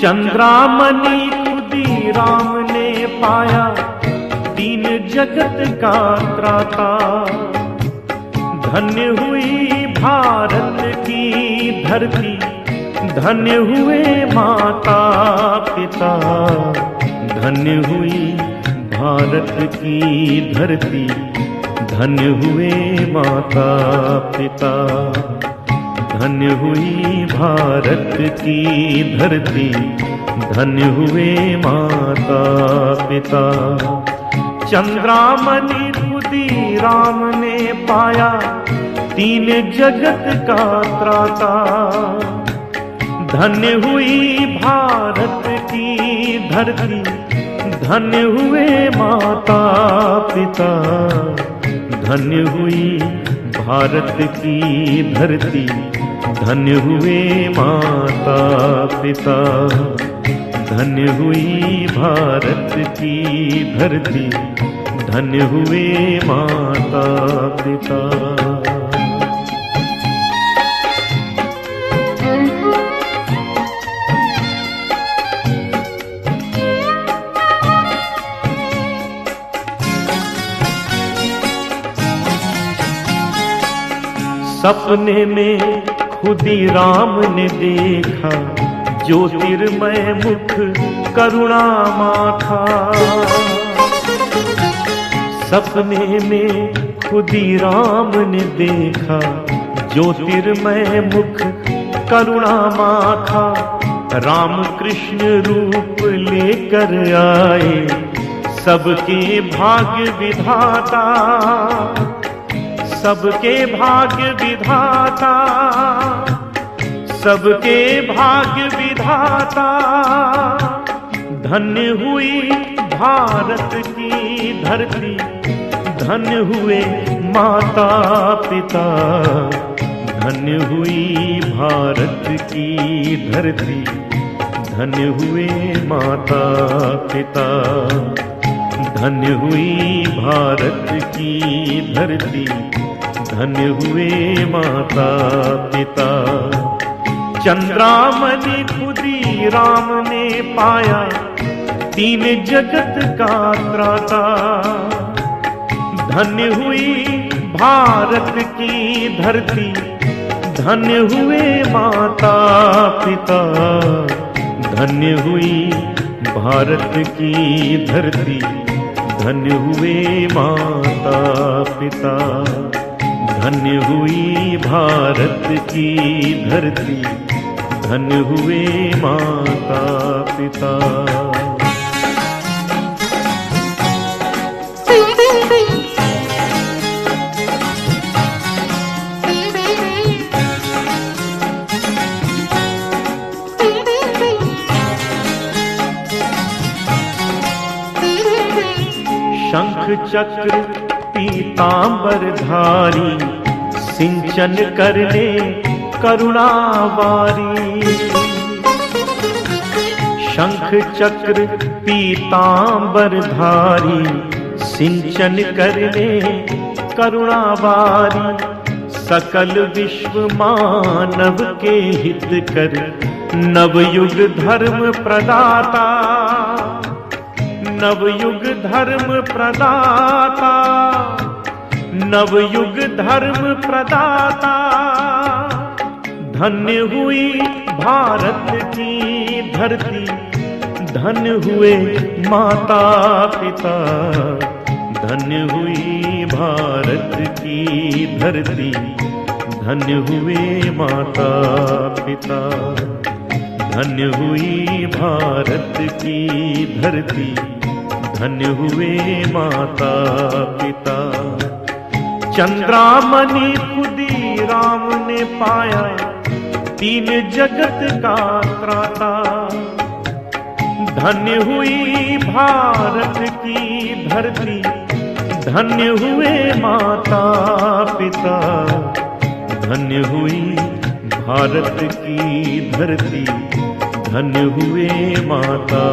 चंद्रामणि खुदीराम ने पाया, दीन जगत का त्राता। धन्य हुई भारत की धरती, धन्य हुए माता पिता। धन्य हुई भारत की धरती, धन्य हुए माता पिता। धन्य हुई भारत की धरती, धन्य हुए माता पिता। चंद्रामणि खुदीराम ने पाया, दीन जगत का त्राता। धन्य हुई भारत की धरती, धन्य हुए माता पिता। धन्य हुई भारत की धरती, धन्य हुए माता पिता। धन्य हुई भारत की धरती, धन्य हुए माता पिता। सपने में खुदीराम ने देखा, ज्योतिर्मय मुख करुणा माखा। सपने में खुदीराम ने देखा, ज्योतिर्मय मुख करुणा माखा। राम कृष्ण रूप लेकर आए, सबके भाग्य विधाता। सबके भाग्य विधाता, सबके भाग्य विधाता। धन्य हुई भारत की धरती, धन्य हुए माता पिता। धन्य हुई भारत की धरती, धन्य हुए माता पिता। धन्य हुई भारत की धरती, धन्य हुए माता पिता। चंद्रामणि खुदीराम ने पाया, दीन जगत का त्राता। धन्य हुई भारत की धरती, धन्य हुए माता पिता। धन्य हुई भारत की धरती, धन्य हुए माता पिता। धन्य हुई भारत की धरती, धन्य हुए माता पिता। शंख चक्र पीतांबर धारी, सिंचन करने करुणावारी। शंख चक्र पीतांबर धारी, सिंचन करने करुणावारी। सकल विश्व मानव के हित कर, नवयुग धर्म प्रदाता। नवयुग धर्म प्रदाता, नवयुग धर्म प्रदाता। धन्य हुई भारत की धरती, धन्य हुए माता पिता। धन्य हुई भारत की धरती, धन्य हुए माता पिता। धन्य हुई भारत की धरती, धन्य हुए माता पिता। चंद्रामणि खुदीराम ने पाया, दीन जगत का त्राता। धन्य हुई भारत की धरती, धन्य हुए माता पिता। धन्य हुई भारत की धरती, धन्य हुए माता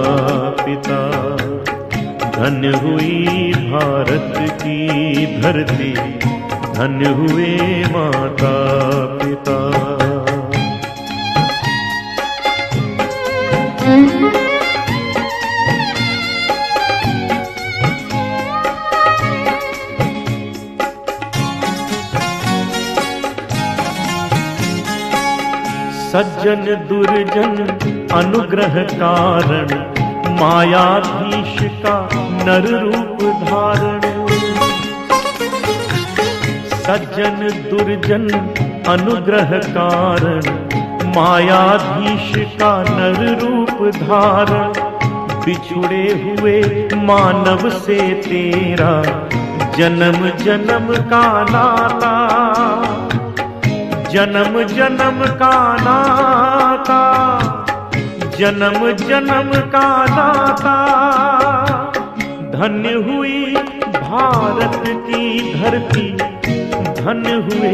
पिता। धन्य हुई भारत की धरती, धन्य हुए माता पिता। सज्जन दुर्जन अनुग्रह कारण, मायाधीश का नर रूप धारण। सज्जन दुर्जन अनुग्रह कारण, मायाधीश का नर रूप धारण। बिछुड़े हुए मानव से तेरा जन्म जन्म का नाता, जन्म जन्म का नाता, जन्म जन्म का नाता। धन्य हुई भारत की धरती, धन्य हुए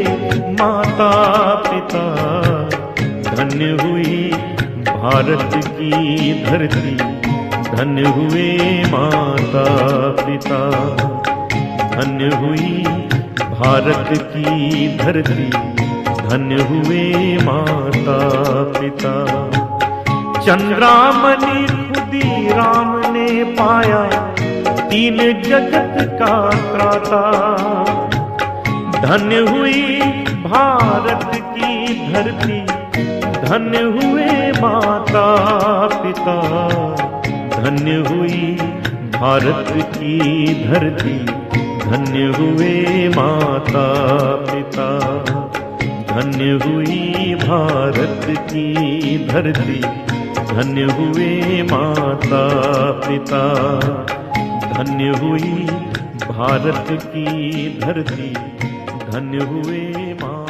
माता पिता। धन्य हुई भारत की धरती, धन्य हुए माता पिता। धन्य हुई भारत की धरती, धन्य हुए माता पिता। चंद्रामणि खुदीराम ने पाया, तीन जगत का त्राता। धन्य हुई भारत की धरती, धन्य हुए माता पिता। धन्य हुई भारत की धरती, धन्य हुए माता पिता। धन्य हुई भारत की धरती, धन्य हुए माता पिता। धन्य हुई भारत की धरती, धन्य हुए माता।